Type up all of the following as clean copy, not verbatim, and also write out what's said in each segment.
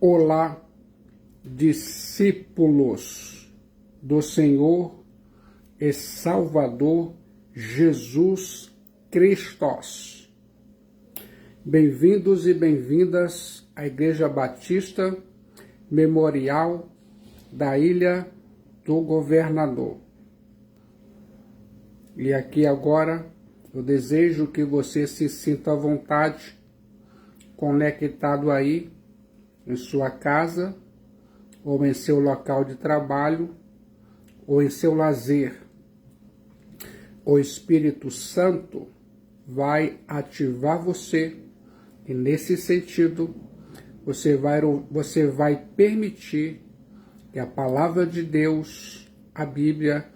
Olá, discípulos do Senhor e Salvador Jesus Cristo. Bem-vindos e bem-vindas à Igreja Batista Memorial da Ilha do Governador. E aqui agora eu desejo que você se sinta à vontade, conectado aí em sua casa, ou em seu local de trabalho, ou em seu lazer. O Espírito Santo vai ativar você, e nesse sentido, você vai permitir que a palavra de Deus, a Bíblia,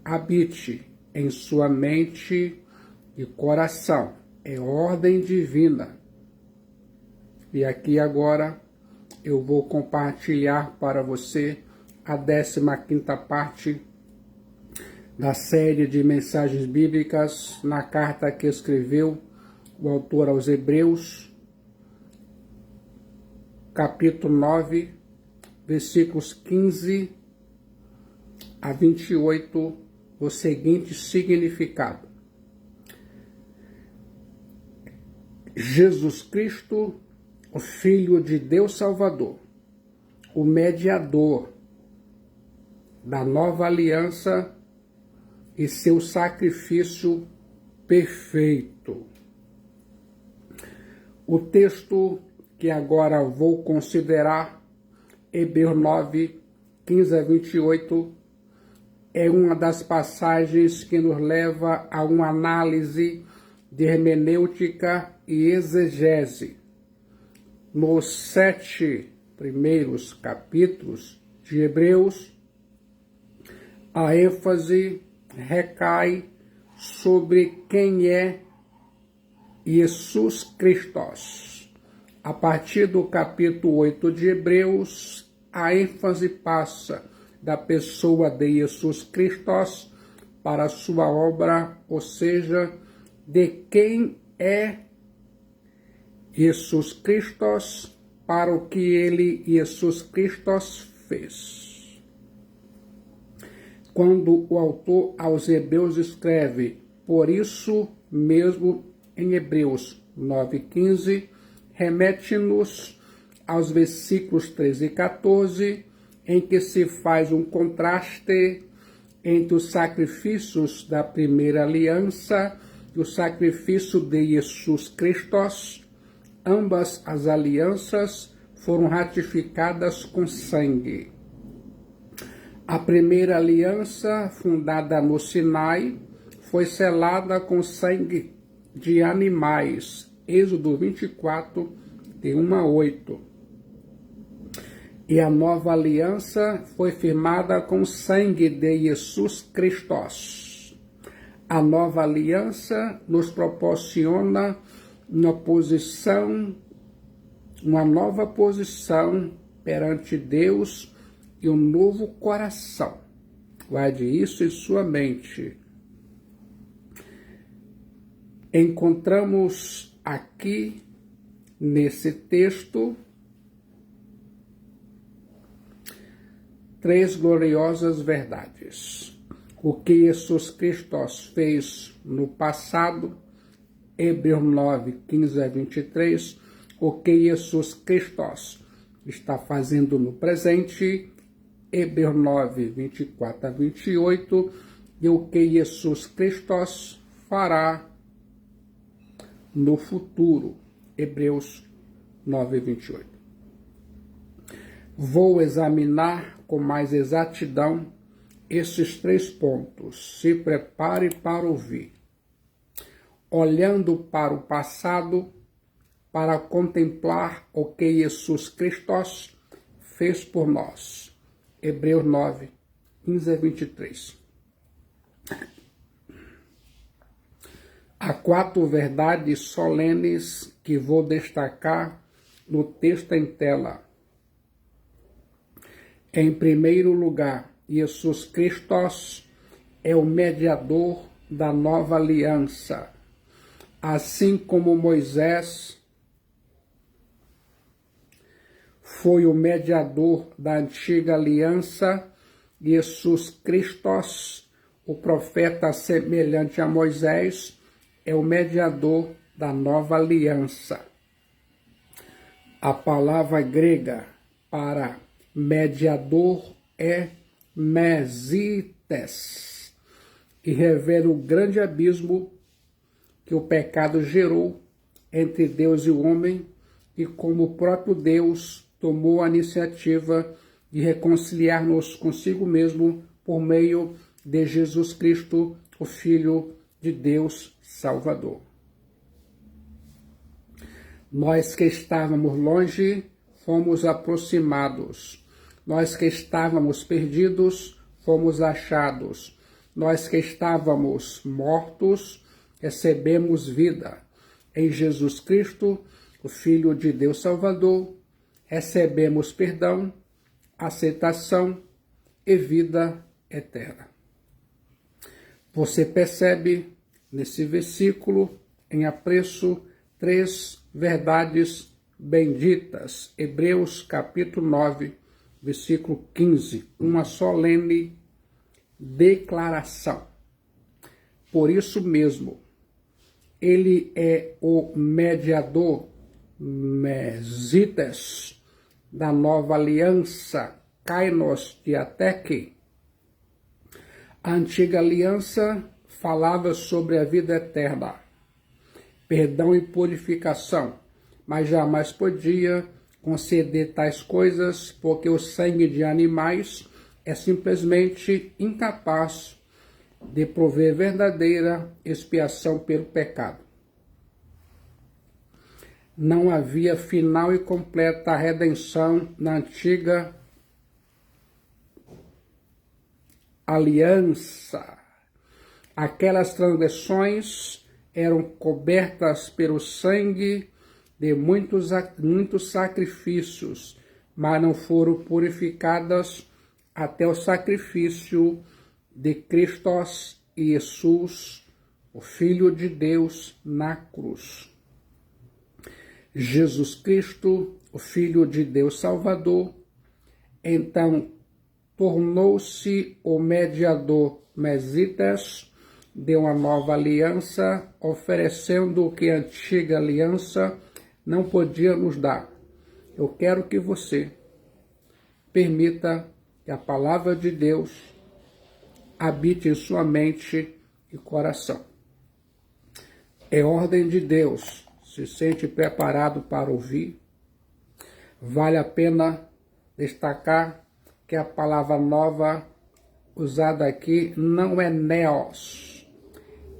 habite em sua mente e coração. É ordem divina. E aqui agora eu vou compartilhar para você a 15ª parte da série de mensagens bíblicas na carta que escreveu o autor aos Hebreus, capítulo 9, versículos 15 a 28, o seguinte significado: Jesus Cristo, o Filho de Deus Salvador, o mediador da nova aliança e seu sacrifício perfeito. O texto que agora vou considerar, Hebreus 9, 15 a 28, é uma das passagens que nos leva a uma análise de hermenêutica e exegese. Nos 7 primeiros capítulos de Hebreus, a ênfase recai sobre quem é Jesus Cristo. A partir do capítulo 8 de Hebreus, a ênfase passa da pessoa de Jesus Cristo para a sua obra, ou seja, de quem é Jesus Cristo para o que ele, Jesus Cristo, fez. Quando o autor aos Hebreus escreve, por isso mesmo em Hebreus 9,15, remete-nos aos versículos 13 e 14, em que se faz um contraste entre os sacrifícios da primeira aliança e o sacrifício de Jesus Cristo. Ambas as alianças foram ratificadas com sangue. A primeira aliança, fundada no Sinai, foi selada com sangue de animais. Êxodo 24, de 1 a 8. E a nova aliança foi firmada com sangue de Jesus Cristo. A nova aliança nos proporciona uma nova posição perante Deus e um novo coração. Guarde isso em sua mente. Encontramos aqui, nesse texto, 3 gloriosas verdades. O que Jesus Cristo fez no passado, Hebreus 9, 15 a 23, o que Jesus Cristo está fazendo no presente, Hebreus 9, 24 a 28, e o que Jesus Cristo fará no futuro, Hebreus 9, 28. Vou examinar com mais exatidão esses 3 pontos. Se prepare para ouvir. Olhando para o passado, para contemplar o que Jesus Cristo fez por nós. Hebreus 9, 15 a 23. Há 4 verdades solenes que vou destacar no texto em tela. Em primeiro lugar, Jesus Cristo é o mediador da nova aliança. Assim como Moisés foi o mediador da antiga aliança, Jesus Cristo, o profeta semelhante a Moisés, é o mediador da nova aliança. A palavra grega para mediador é mesites, e revela o grande abismo que o pecado gerou entre Deus e o homem, e como o próprio Deus tomou a iniciativa de reconciliar-nos consigo mesmo por meio de Jesus Cristo, o Filho de Deus Salvador. Nós que estávamos longe, fomos aproximados. Nós que estávamos perdidos, fomos achados. Nós que estávamos mortos, recebemos vida. Em Jesus Cristo, o Filho de Deus Salvador, recebemos perdão, aceitação e vida eterna. Você percebe nesse versículo, em apreço, 3 verdades benditas. Hebreus capítulo 9, versículo 15. Uma solene declaração. Por isso mesmo, ele é o mediador, mesites, da nova aliança, kainos diateque. A antiga aliança falava sobre a vida eterna, perdão e purificação, mas jamais podia conceder tais coisas porque o sangue de animais é simplesmente incapaz de prover verdadeira expiação pelo pecado. Não havia final e completa redenção na antiga aliança. Aquelas transgressões eram cobertas pelo sangue de muitos sacrifícios, mas não foram purificadas até o sacrifício de Cristo e Jesus, o Filho de Deus, na cruz. Jesus Cristo, o Filho de Deus Salvador, então tornou-se o mediador mesites de uma nova aliança, oferecendo o que a antiga aliança não podia nos dar. Eu quero que você permita que a palavra de Deus habite em sua mente e coração. É ordem de Deus. Se sente preparado para ouvir? Vale a pena destacar que a palavra nova usada aqui não é neos,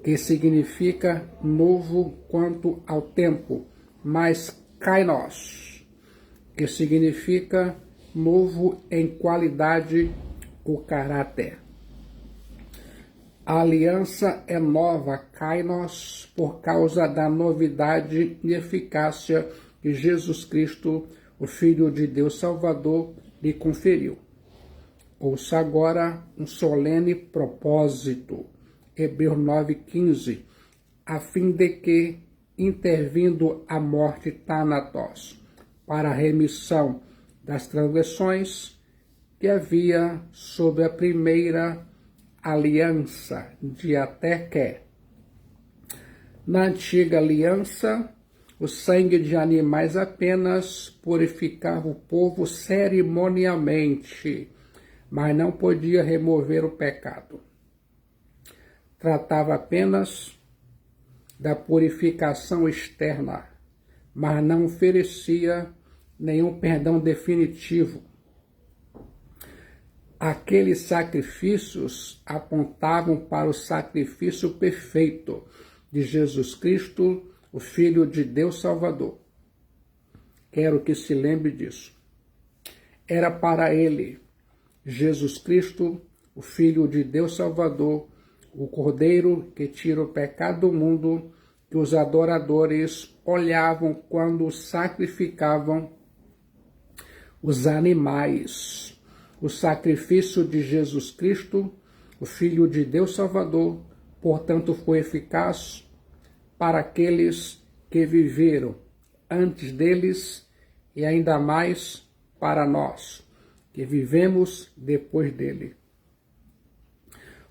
que significa novo quanto ao tempo, mas kainos, que significa novo em qualidade ou caráter. A aliança é nova, kainos, por causa da novidade e eficácia que Jesus Cristo, o Filho de Deus Salvador, lhe conferiu. Ouça agora um solene propósito, Hebreus 9,15, a fim de que, intervindo a morte Thanatos, para a remissão das transgressões que havia sob a primeira aliança de Ateque. Na antiga aliança, o sangue de animais apenas purificava o povo cerimonialmente, mas não podia remover o pecado. Tratava apenas da purificação externa, mas não oferecia nenhum perdão definitivo. Aqueles sacrifícios apontavam para o sacrifício perfeito de Jesus Cristo, o Filho de Deus Salvador. Quero que se lembre disso. Era para ele, Jesus Cristo, o Filho de Deus Salvador, o Cordeiro que tira o pecado do mundo, que os adoradores olhavam quando sacrificavam os animais. O sacrifício de Jesus Cristo, o Filho de Deus Salvador, portanto, foi eficaz para aqueles que viveram antes deles e ainda mais para nós, que vivemos depois dele.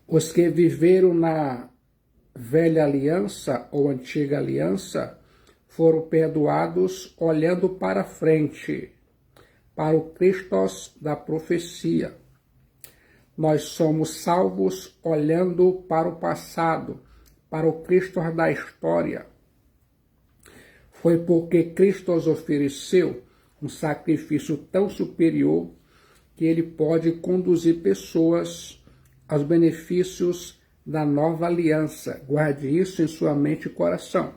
Os que viveram na velha aliança ou antiga aliança foram perdoados olhando para frente, para o Christos da profecia. Nós somos salvos olhando para o passado, para o Cristo da história. Foi porque Cristo nos ofereceu um sacrifício tão superior que ele pode conduzir pessoas aos benefícios da nova aliança. Guarde isso em sua mente e coração,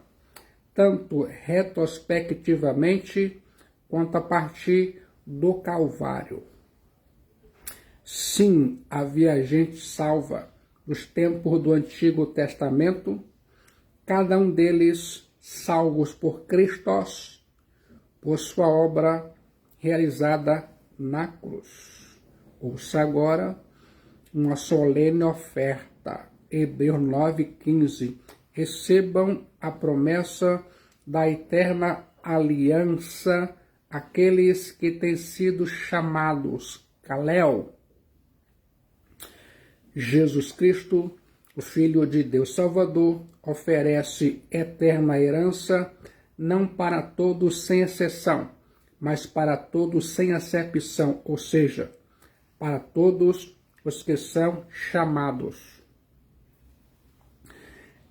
tanto retrospectivamente quanto a partir do Calvário. Sim, havia gente salva dos tempos do Antigo Testamento, cada um deles salvos por Cristo, por sua obra realizada na cruz. Ouça agora uma solene oferta. Hebreus 9:15. Recebam a promessa da eterna aliança aqueles que têm sido chamados. Kalel. Jesus Cristo, o Filho de Deus Salvador, oferece eterna herança, não para todos sem exceção, mas para todos sem acepção, ou seja, para todos os que são chamados.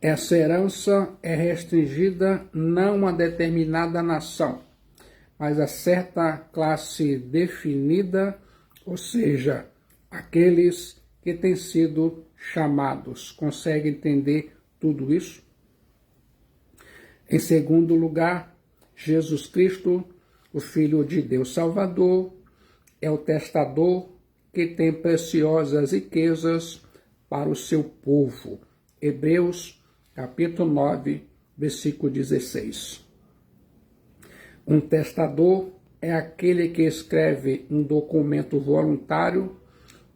Essa herança é restringida não a determinada nação, mas a certa classe definida, ou seja, aqueles que têm sido chamados. Consegue entender tudo isso? Em segundo lugar, Jesus Cristo, o Filho de Deus Salvador, é o testador que tem preciosas riquezas para o seu povo. Hebreus, capítulo 9, versículo 16. Um testador é aquele que escreve um documento voluntário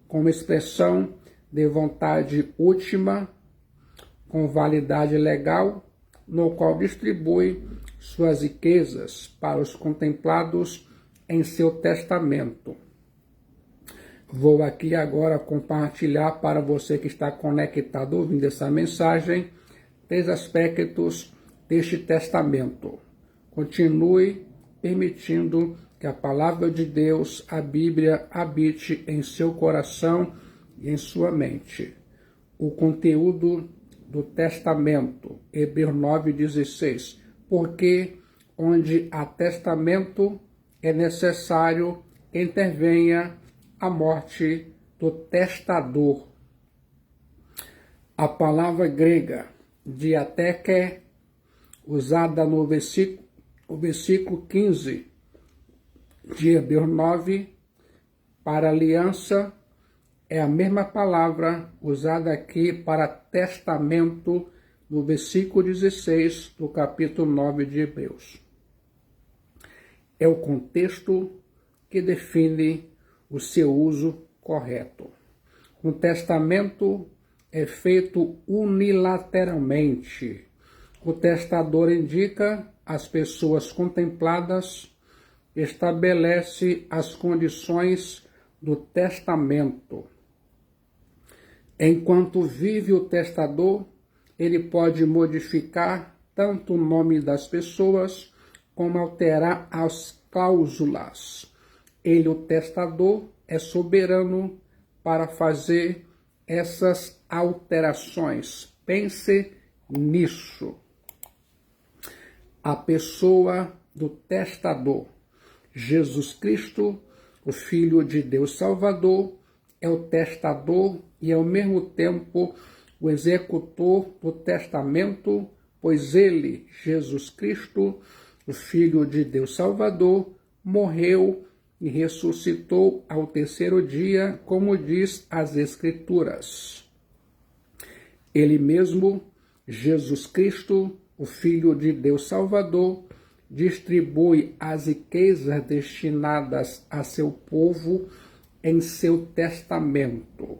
com expressão de vontade última, com validade legal, no qual distribui suas riquezas para os contemplados em seu testamento. Vou aqui agora compartilhar para você que está conectado ouvindo essa mensagem 3 aspectos deste testamento. Continue permitindo que a palavra de Deus, a Bíblia, habite em seu coração e em sua mente. O conteúdo do testamento, Hebreus 9:16, porque onde há testamento é necessário que intervenha a morte do testador. A palavra grega diateque, usada no versículo 15 de Hebreus 9, para aliança, é a mesma palavra usada aqui para testamento no versículo 16 do capítulo 9 de Hebreus. É o contexto que define o seu uso correto. Um testamento é feito unilateralmente. O testador indica às pessoas contempladas, estabelece as condições do testamento. Enquanto vive o testador, ele pode modificar tanto o nome das pessoas como alterar as cláusulas. Ele, o testador, é soberano para fazer essas alterações. Pense nisso. A pessoa do testador, Jesus Cristo, o Filho de Deus Salvador, é o testador e ao mesmo tempo o executor do testamento, pois ele, Jesus Cristo, o Filho de Deus Salvador, morreu e ressuscitou ao 3º dia, como diz as Escrituras. Ele mesmo, Jesus Cristo, o Filho de Deus Salvador, distribui as riquezas destinadas a seu povo em seu testamento.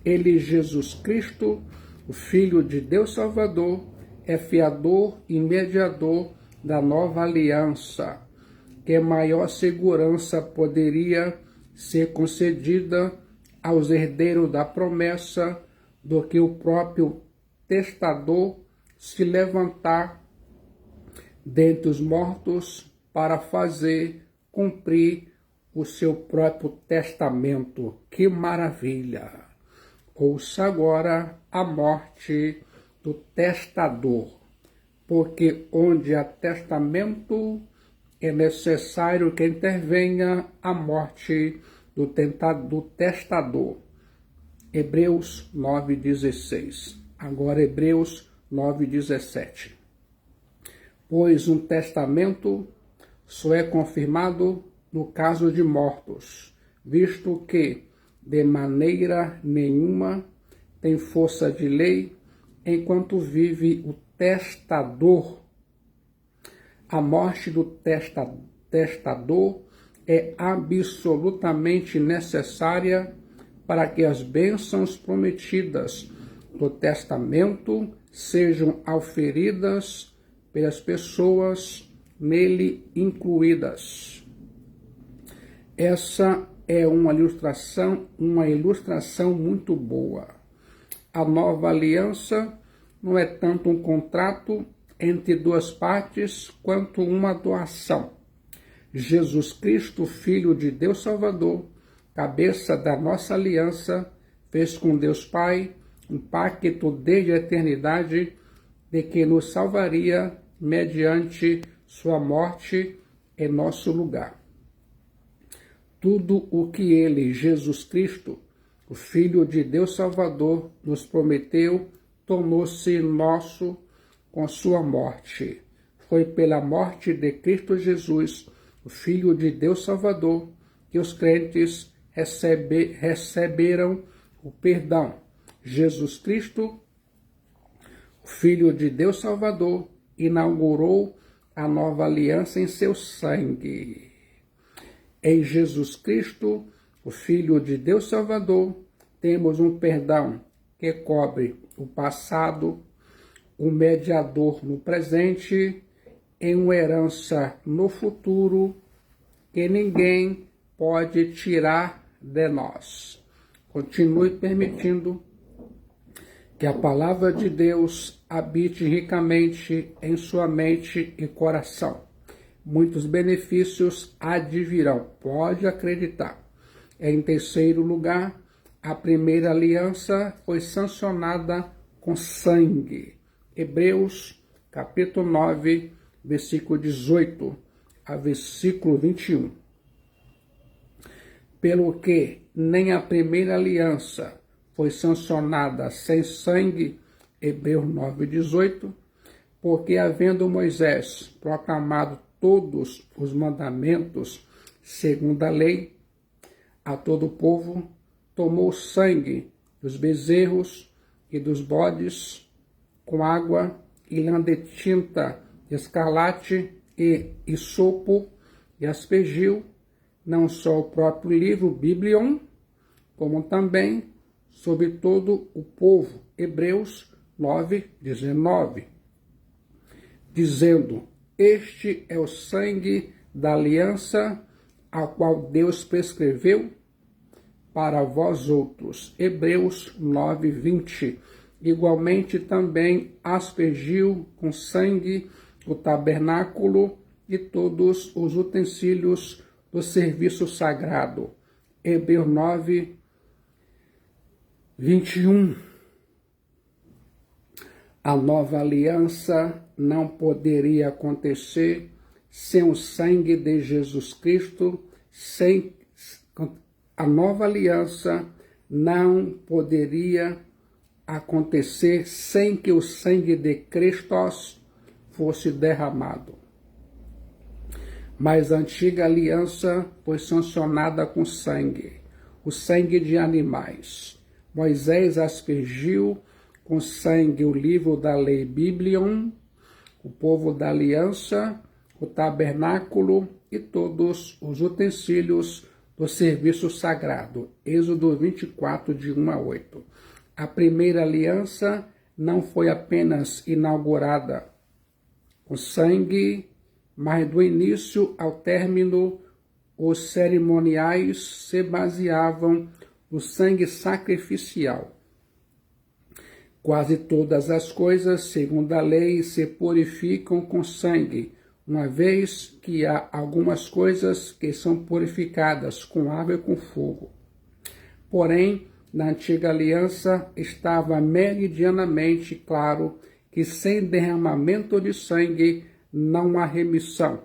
Ele, Jesus Cristo, o Filho de Deus Salvador, é fiador e mediador da nova aliança, que maior segurança poderia ser concedida aos herdeiros da promessa do que o próprio testador se levantar dentre os mortos para fazer cumprir o seu próprio testamento. Que maravilha! Ouça agora a morte do testador, porque onde há testamento é necessário que intervenha a morte do testador. Hebreus 9,16. Agora Hebreus 9,17. Pois um testamento só é confirmado no caso de mortos, visto que, de maneira nenhuma, tem força de lei enquanto vive o testador. A morte do testador é absolutamente necessária para que as bênçãos prometidas do testamento sejam auferidas pelas pessoas nele incluídas. Essa é uma ilustração muito boa. A nova aliança não é tanto um contrato entre duas partes quanto uma doação. Jesus Cristo, Filho de Deus Salvador, cabeça da nossa aliança, fez com Deus Pai um pacto desde a eternidade de que nos salvaria mediante sua morte em nosso lugar. Tudo o que ele, Jesus Cristo, o Filho de Deus Salvador, nos prometeu, tornou-se nosso com sua morte. Foi pela morte de Cristo Jesus, o Filho de Deus Salvador, que os crentes receberam o perdão. Jesus Cristo, o Filho de Deus Salvador, inaugurou a nova aliança em seu sangue. Em Jesus Cristo, o Filho de Deus Salvador, temos um perdão que cobre o passado, um mediador no presente e uma herança no futuro que ninguém pode tirar de nós. Continue permitindo que a palavra de Deus habite ricamente em sua mente e coração. Muitos benefícios advirão, pode acreditar. Em terceiro lugar, a primeira aliança foi sancionada com sangue. Hebreus, capítulo 9, versículo 18 a versículo 21. Pelo que nem a primeira aliança foi sancionada sem sangue, Hebreus 9, 18, porque havendo Moisés proclamado todos os mandamentos segundo a lei, a todo o povo, tomou sangue dos bezerros e dos bodes com água e lã de tinta escarlate e isopo e aspergiu não só o próprio livro Biblion, como também sobre todo o povo. Hebreus 9, 19. Dizendo: este é o sangue da aliança, a qual Deus prescreveu para vós outros. Hebreus 9, 20. Igualmente também aspergiu com sangue o tabernáculo e todos os utensílios do serviço sagrado. Hebreus 9, 21. A nova aliança não poderia acontecer sem o sangue de Jesus Cristo, a nova aliança não poderia acontecer sem que o sangue de Cristo fosse derramado. Mas a antiga aliança foi sancionada com sangue, o sangue de animais. Moisés aspergiu com sangue o livro da lei Biblion, o povo da aliança, o tabernáculo e todos os utensílios do serviço sagrado. Êxodo 24, de 1 a 8. A primeira aliança não foi apenas inaugurada com sangue, mas do início ao término, os cerimoniais se baseavam no sangue sacrificial. Quase todas as coisas, segundo a lei, se purificam com sangue, uma vez que há algumas coisas que são purificadas com água e com fogo. Porém, na antiga aliança estava meridianamente claro que sem derramamento de sangue não há remissão.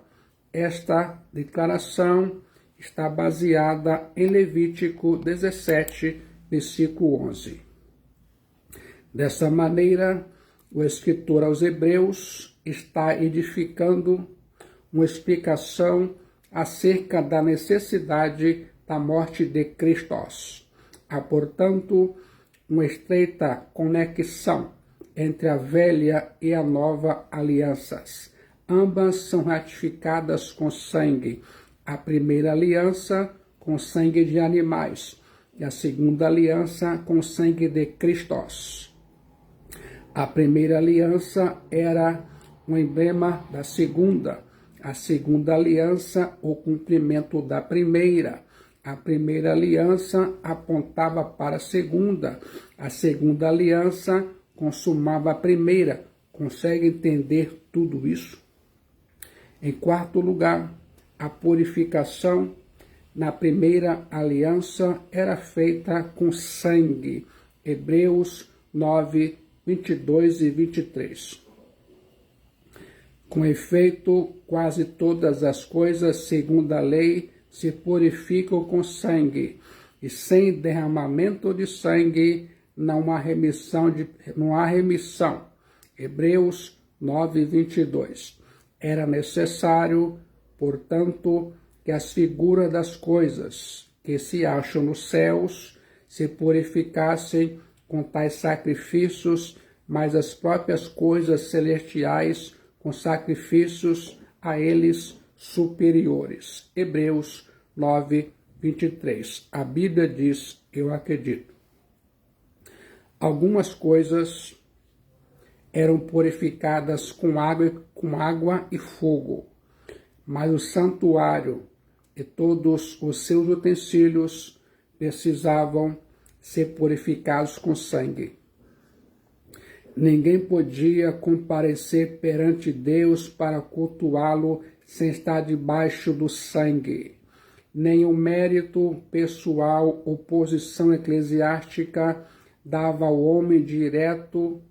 Esta declaração está baseada em Levítico 17, versículo 11. Dessa maneira, o escritor aos Hebreus está edificando uma explicação acerca da necessidade da morte de Cristo. Há, portanto, uma estreita conexão entre a velha e a nova alianças. Ambas são ratificadas com sangue. A primeira aliança com sangue de animais e a segunda aliança com sangue de Cristo. A primeira aliança era um emblema da segunda. A segunda aliança, o cumprimento da primeira. A primeira aliança apontava para a segunda aliança consumava a primeira. Consegue entender tudo isso? Em quarto lugar, a purificação na primeira aliança era feita com sangue. Hebreus 9, 22 e 23. Com efeito, quase todas as coisas, segundo a lei, se purificam com sangue, e sem derramamento de sangue não há remissão. Hebreus 9, 22. Era necessário, portanto, que as figuras das coisas que se acham nos céus se purificassem com tais sacrifícios, mas as próprias coisas celestiais com sacrifícios a eles superiores. Hebreus 9, 23. A Bíblia diz, eu acredito. Algumas coisas eram purificadas com água e fogo, mas o santuário e todos os seus utensílios precisavam ser purificados com sangue. Ninguém podia comparecer perante Deus para cultuá-lo sem estar debaixo do sangue. Nenhum mérito pessoal ou posição eclesiástica dava ao homem direito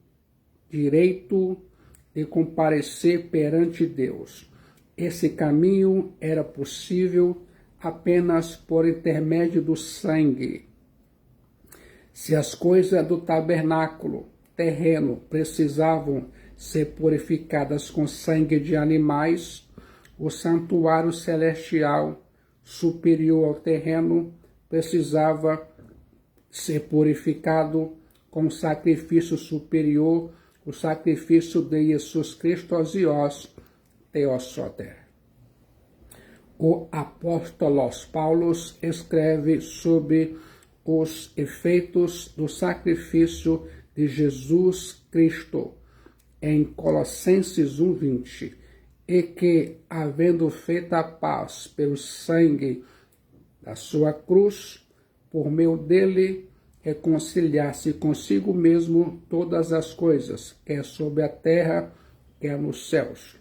de comparecer perante Deus. Esse caminho era possível apenas por intermédio do sangue. Se as coisas do tabernáculo terreno precisavam ser purificadas com sangue de animais, o santuário celestial superior ao terreno precisava ser purificado com o sacrifício superior, o sacrifício de Jesus Cristo Zios Theosoter. O apóstolo Paulo escreve sobre os efeitos do sacrifício de Jesus Cristo em Colossenses 1:20, e que, havendo feito a paz pelo sangue da sua cruz, por meio dele, reconciliar-se consigo mesmo todas as coisas, quer sobre a terra, quer nos céus.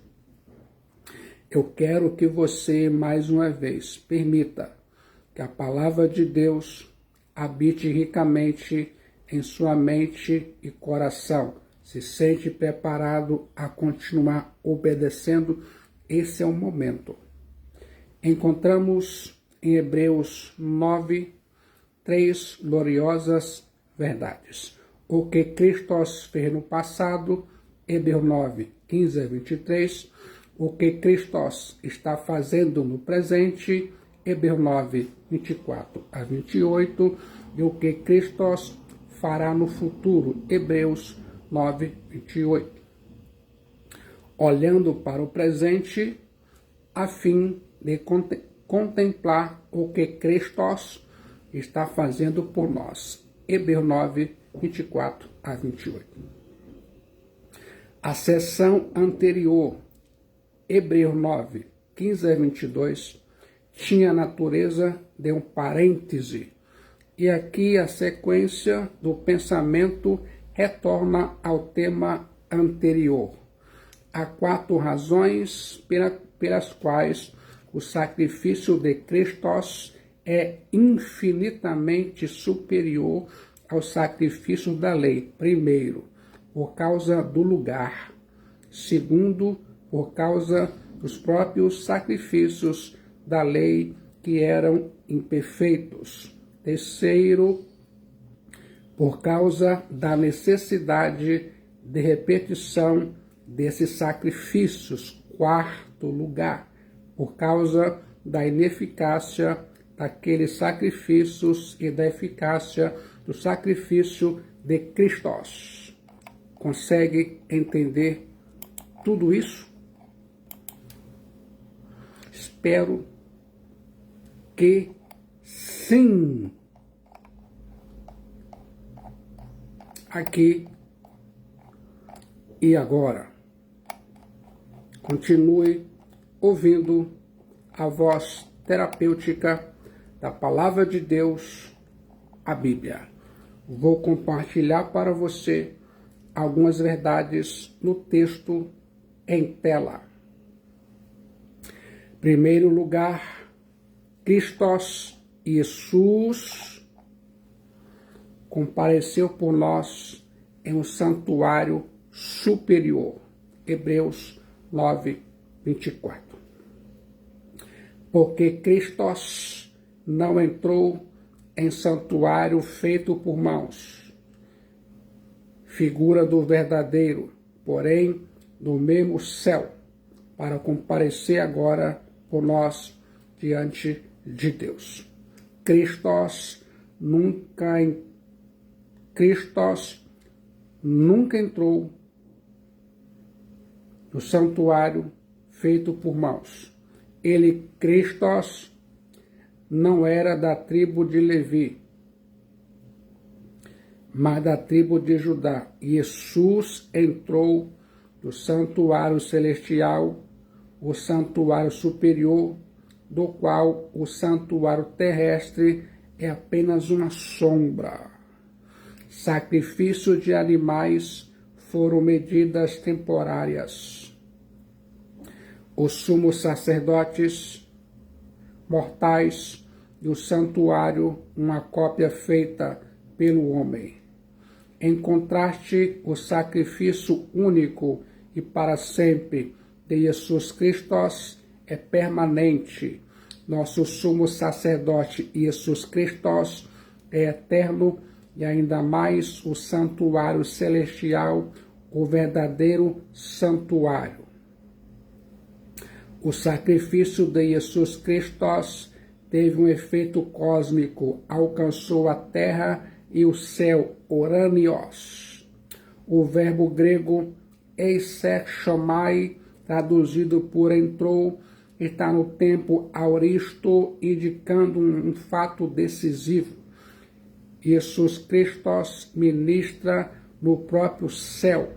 Eu quero que você, mais uma vez, permita que a palavra de Deus habite ricamente em sua mente e coração. Se sente preparado a continuar obedecendo? Esse é o momento. Encontramos em Hebreus 9, 3 gloriosas verdades. O que Cristo fez no passado, Hebreus 9, 15 a 23. O que Cristo está fazendo no presente, Hebreus 9, 24 a 28. E o que Cristo fará no futuro, Hebreus 9, 28. Olhando para o presente, a fim de contemplar o que Cristo está fazendo por nós. Hebreus 9, 24 a 28. A sessão anterior Hebreus 9, 15 a 22, tinha a natureza de um parêntese. E aqui a sequência do pensamento retorna ao tema anterior. Há 4 razões pelas quais o sacrifício de Cristo é infinitamente superior ao sacrifício da lei. Primeiro, por causa do lugar. Segundo, por causa dos próprios sacrifícios da lei que eram imperfeitos. Terceiro, por causa da necessidade de repetição desses sacrifícios. Quarto lugar, por causa da ineficácia daqueles sacrifícios e da eficácia do sacrifício de Cristo. Consegue entender tudo isso? Espero que sim. Aqui e agora. Continue ouvindo a voz terapêutica da Palavra de Deus, a Bíblia. Vou compartilhar para você algumas verdades no texto em tela. Em primeiro lugar, Cristo Jesus compareceu por nós em um santuário superior. Hebreus 9, 24. Porque Cristo não entrou em santuário feito por mãos, figura do verdadeiro, porém do mesmo céu, para comparecer agora por nós diante de Deus. Cristo nunca entrou no santuário feito por mãos. Cristo, não era da tribo de Levi, mas da tribo de Judá. Jesus entrou no santuário celestial, o santuário superior, do qual o santuário terrestre é apenas uma sombra. Sacrifício de animais foram medidas temporárias. Os sumos sacerdotes mortais e o santuário, uma cópia feita pelo homem. Em contraste, o sacrifício único e para sempre de Jesus Cristo é permanente. Nosso sumo sacerdote Jesus Cristo é eterno, e ainda mais o santuário celestial, o verdadeiro santuário. O sacrifício de Jesus Cristo teve um efeito cósmico, alcançou a terra e o céu, oranios. O verbo grego eisechomai, traduzido por entrou, está no tempo aoristo, indicando um fato decisivo. Jesus Cristo ministra no próprio céu,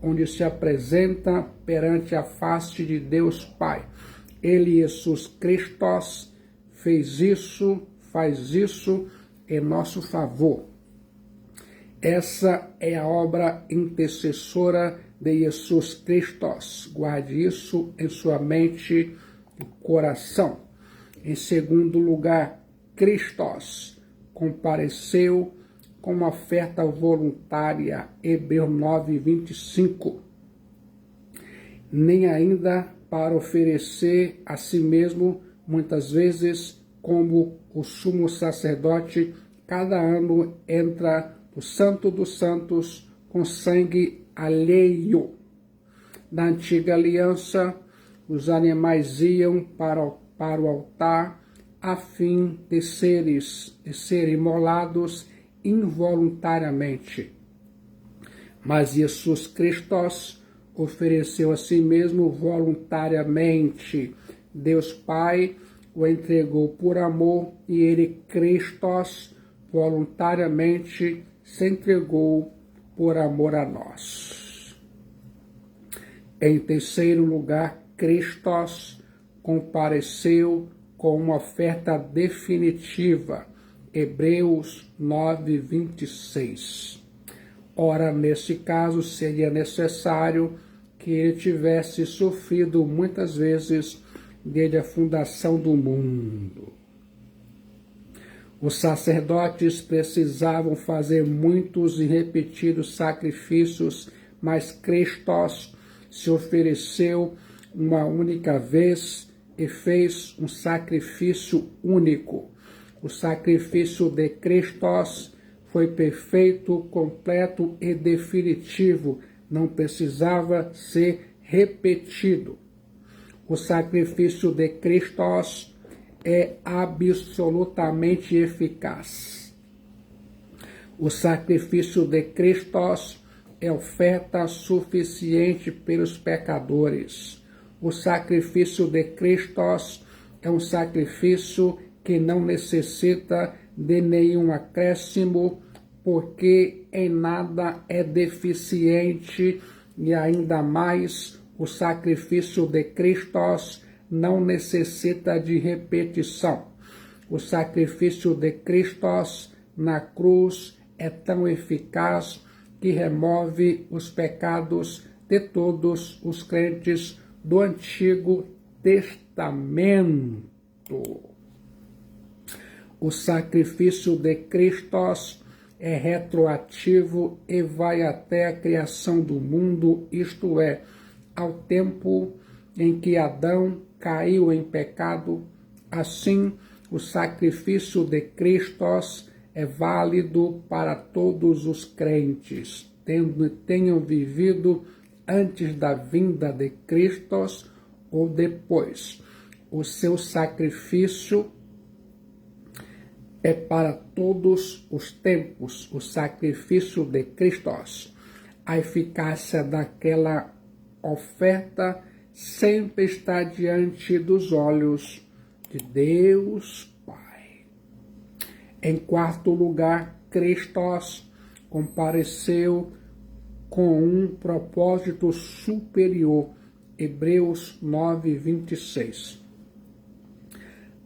onde se apresenta perante a face de Deus Pai. Jesus Cristo faz isso em nosso favor. Essa é a obra intercessora de Jesus Cristo. Guarde isso em sua mente e coração. Em segundo lugar, Cristo compareceu com uma oferta voluntária, Hebreus 9, 25. Nem ainda para oferecer a si mesmo, muitas vezes, como o sumo sacerdote, cada ano entra no Santo dos Santos com sangue alheio. Na antiga aliança, os animais iam para o altar a fim de serem imolados involuntariamente. Mas Jesus Cristo ofereceu a si mesmo voluntariamente. Deus Pai o entregou por amor e ele, Cristo, voluntariamente se entregou por amor a nós. Em terceiro lugar, Christos compareceu com uma oferta definitiva. Hebreus 9, 26. Ora, nesse caso, seria necessário que ele tivesse sofrido muitas vezes desde a fundação do mundo. Os sacerdotes precisavam fazer muitos e repetidos sacrifícios, mas Christos se ofereceu uma única vez e fez um sacrifício único. O sacrifício de Christos foi perfeito, completo e definitivo, não precisava ser repetido. O sacrifício de Christos é absolutamente eficaz. O sacrifício de Christos é oferta suficiente pelos pecadores. O sacrifício de Christos é um sacrifício que não necessita de nenhum acréscimo, porque em nada é deficiente, e ainda mais o sacrifício de Christos não necessita de repetição. O sacrifício de Christos na cruz é tão eficaz que remove os pecados de todos os crentes do Antigo Testamento. O sacrifício de Christos é retroativo e vai até a criação do mundo, isto é, ao tempo em que Adão caiu em pecado. Assim, o sacrifício de Christos é válido para todos os crentes, tenham vivido antes da vinda de Christos ou depois. O seu sacrifício é para todos os tempos, o sacrifício de Christos. A eficácia daquela oferta sempre está diante dos olhos de Deus Pai. Em quarto lugar, Christos compareceu com um propósito superior. Hebreus 9, 26.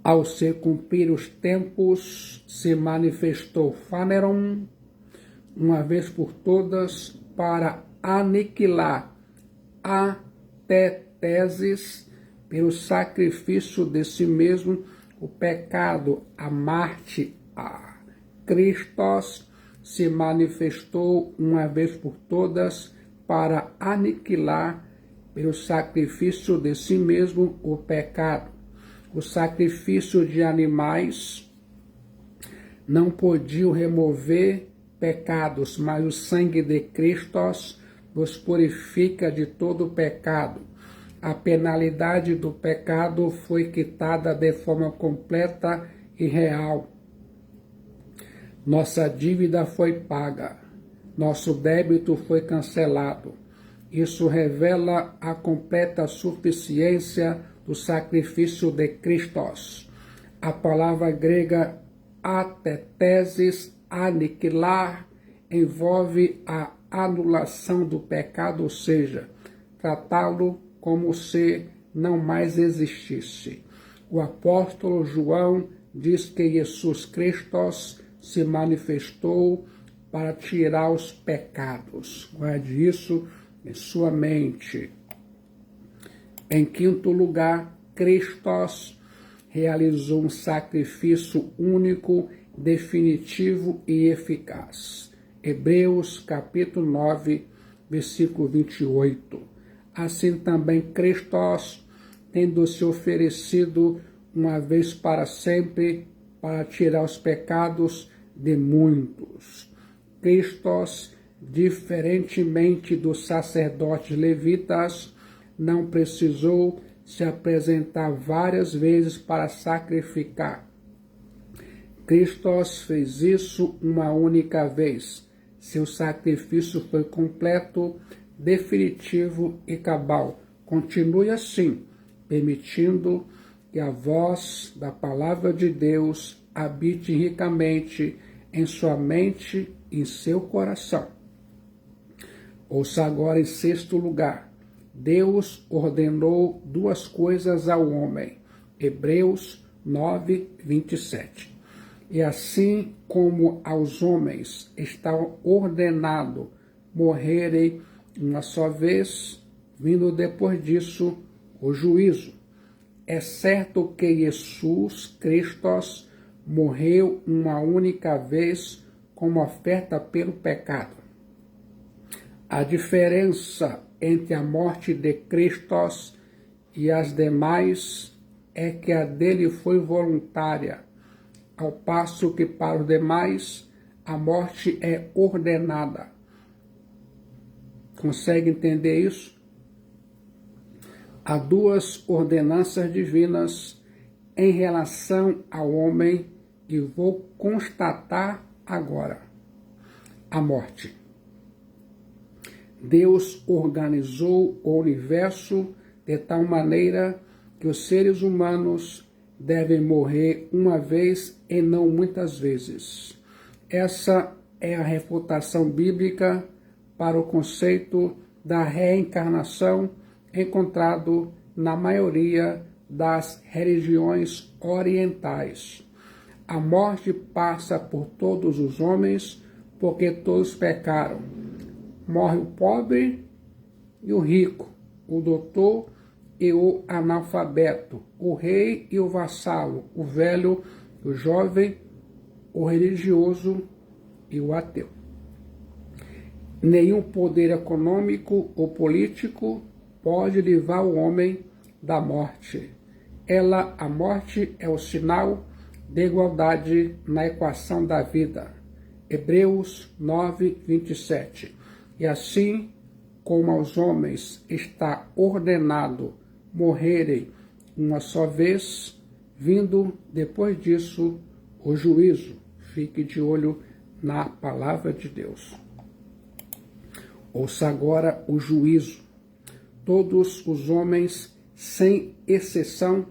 Ao se cumprir os tempos, se manifestou Phaneron, uma vez por todas, para aniquilar a tetesis pelo sacrifício de si mesmo, o pecado, a Marte, a Christos se manifestou uma vez por todas para aniquilar pelo sacrifício de si mesmo o pecado. O sacrifício de animais não podia remover pecados, mas o sangue de Christos nos purifica de todo pecado. A penalidade do pecado foi quitada de forma completa e real. Nossa dívida foi paga, nosso débito foi cancelado. Isso revela a completa suficiência do sacrifício de Christos. A palavra grega atetesis, aniquilar, envolve a anulação do pecado, ou seja, tratá-lo como se não mais existisse. O apóstolo João diz que Jesus Christos se manifestou para tirar os pecados. Guarde isso em sua mente. Em quinto lugar, Christos realizou um sacrifício único, definitivo e eficaz. Hebreus capítulo 9, versículo 28. Assim também Christos, tendo se oferecido uma vez para sempre para tirar os pecados de muitos. Christos, diferentemente dos sacerdotes levitas, não precisou se apresentar várias vezes para sacrificar. Christos fez isso uma única vez. Seu sacrifício foi completo, definitivo e cabal. Continue assim, permitindo que a voz da palavra de Deus habite ricamente em sua mente e em seu coração. Ouça agora em sexto lugar. Deus ordenou duas coisas ao homem. Hebreus 9, 27. E assim como aos homens está ordenado morrerem uma só vez, vindo depois disso o juízo. É certo que Jesus Cristo morreu uma única vez como oferta pelo pecado. A diferença entre a morte de Cristo e as demais é que a dele foi voluntária, ao passo que para os demais a morte é ordenada. Consegue entender isso? Há duas ordenanças divinas em relação ao homem e vou constatar agora. A morte. Deus organizou o universo de tal maneira que os seres humanos devem morrer uma vez e não muitas vezes. Essa é a refutação bíblica para o conceito da reencarnação encontrado na maioria das religiões orientais. A morte passa por todos os homens porque todos pecaram. Morre o pobre e o rico, o doutor e o analfabeto, o rei e o vassalo, o velho, o jovem, o religioso e o ateu. Nenhum poder econômico ou político pode livrar o homem da morte. A morte é o sinal de igualdade na equação da vida. Hebreus 9, 27. E assim como aos homens está ordenado morrerem uma só vez, vindo depois disso o juízo. Fique de olho na palavra de Deus. Ouça agora o juízo. Todos os homens, sem exceção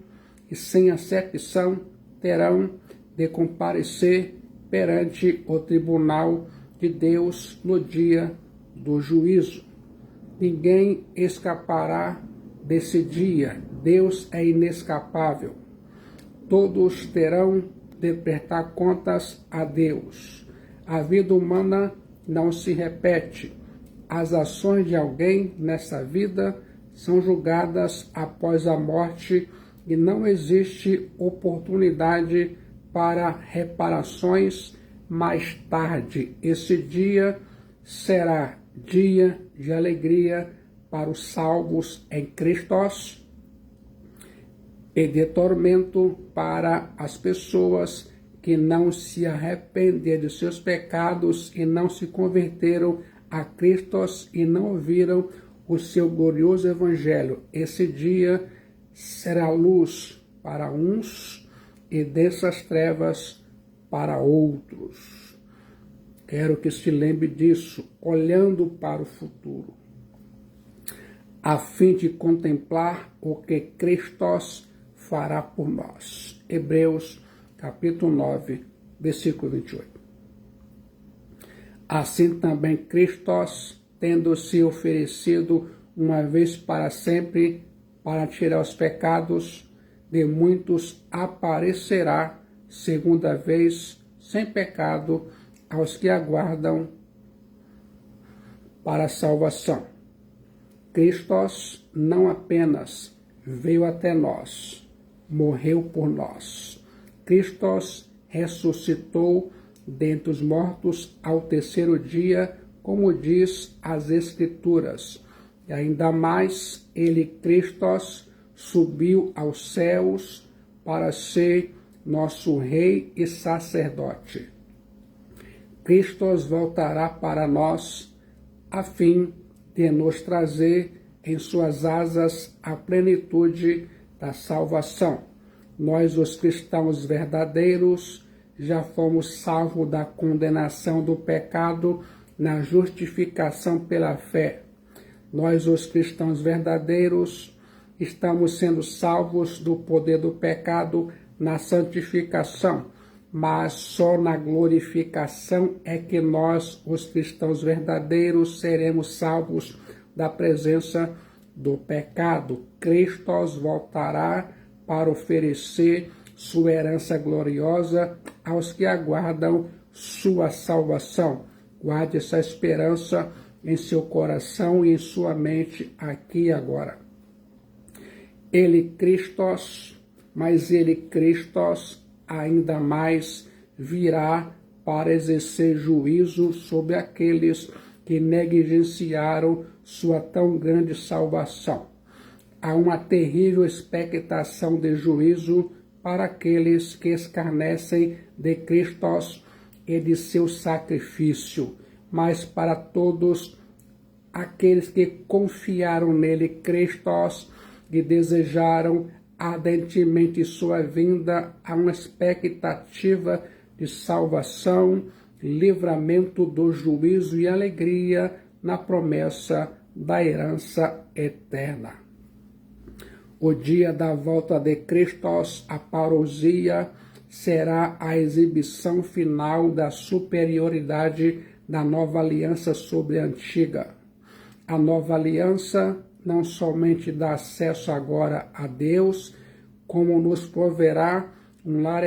e sem acepção, terão de comparecer perante o tribunal de Deus no dia do juízo. Ninguém escapará desse dia. Deus é inescapável. Todos terão de prestar contas a Deus. A vida humana não se repete. As ações de alguém nessa vida são julgadas após a morte e não existe oportunidade para reparações mais tarde. Esse dia será dia de alegria para os salvos em Cristo e de tormento para as pessoas que não se arrependeram de seus pecados e não se converteram a Cristo e não ouviram o seu glorioso evangelho. Esse dia será luz para uns e dessas trevas para outros. Quero que se lembre disso, olhando para o futuro, a fim de contemplar o que Cristo fará por nós. Hebreus, capítulo 9, versículo 28. Assim também Cristo, tendo se oferecido uma vez para sempre para tirar os pecados de muitos, aparecerá segunda vez sem pecado aos que aguardam para a salvação. Cristo não apenas veio até nós, morreu por nós. Cristo ressuscitou dentre os mortos ao terceiro dia, como diz as Escrituras. E ainda mais, ele, Cristo, subiu aos céus para ser nosso Rei e sacerdote. Cristo voltará para nós a fim de nos trazer em suas asas a plenitude da salvação. Nós, os cristãos verdadeiros, já fomos salvos da condenação do pecado na justificação pela fé. Nós, os cristãos verdadeiros, estamos sendo salvos do poder do pecado na santificação, mas só na glorificação é que nós, os cristãos verdadeiros, seremos salvos da presença do pecado, Cristo voltará para oferecer sua herança gloriosa aos que aguardam sua salvação. Guarde essa esperança em seu coração e em sua mente aqui e agora. Ele, Christos, mas ele, Christos, ainda mais virá para exercer juízo sobre aqueles que negligenciaram sua tão grande salvação. Há uma terrível expectação de juízo para aqueles que escarnecem de Christos e de seu sacrifício, mas para todos aqueles que confiaram nele, Christos, e desejaram ardentemente sua vinda, há uma expectativa de salvação, livramento do juízo e alegria na promessa da herança eterna. O dia da volta de Christos, a parousia, será a exibição final da superioridade da nova aliança sobre a antiga. A nova aliança não somente dá acesso agora a Deus, como nos proverá um lar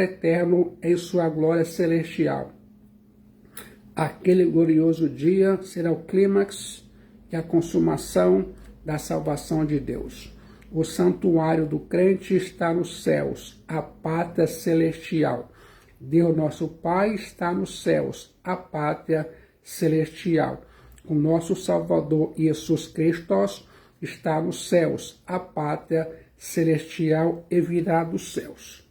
eterno em sua glória celestial. Aquele glorioso dia será o clímax e a consumação da salvação de Deus. O santuário do crente está nos céus, a pátria celestial. Deus nosso Pai está nos céus, a pátria celestial. O nosso Salvador Jesus Cristo está nos céus, a pátria celestial e virá dos céus.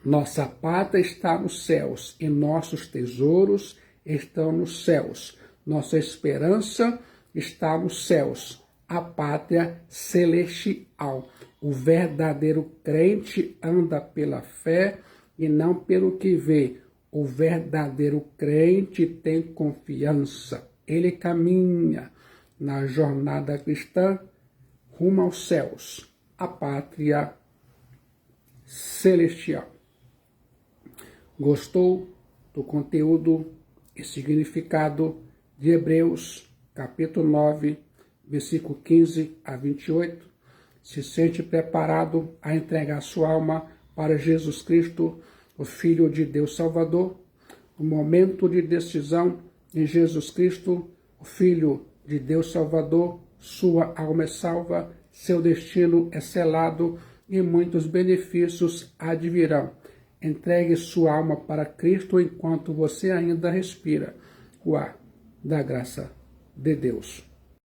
Nossa pátria está nos céus e nossos tesouros estão nos céus. Nossa esperança está nos céus, a pátria celestial. O verdadeiro crente anda pela fé e não pelo que vê. O verdadeiro crente tem confiança. Ele caminha na jornada cristã rumo aos céus, a pátria celestial. Gostou do conteúdo e significado de Hebreus, capítulo 9, versículo 15 a 28? Se sente preparado a entregar sua alma para Jesus Cristo, o Filho de Deus Salvador? O momento de decisão em Jesus Cristo, o Filho de Deus Salvador, sua alma é salva, seu destino é selado e muitos benefícios advirão. Entregue sua alma para Cristo enquanto você ainda respira o ar da graça de Deus.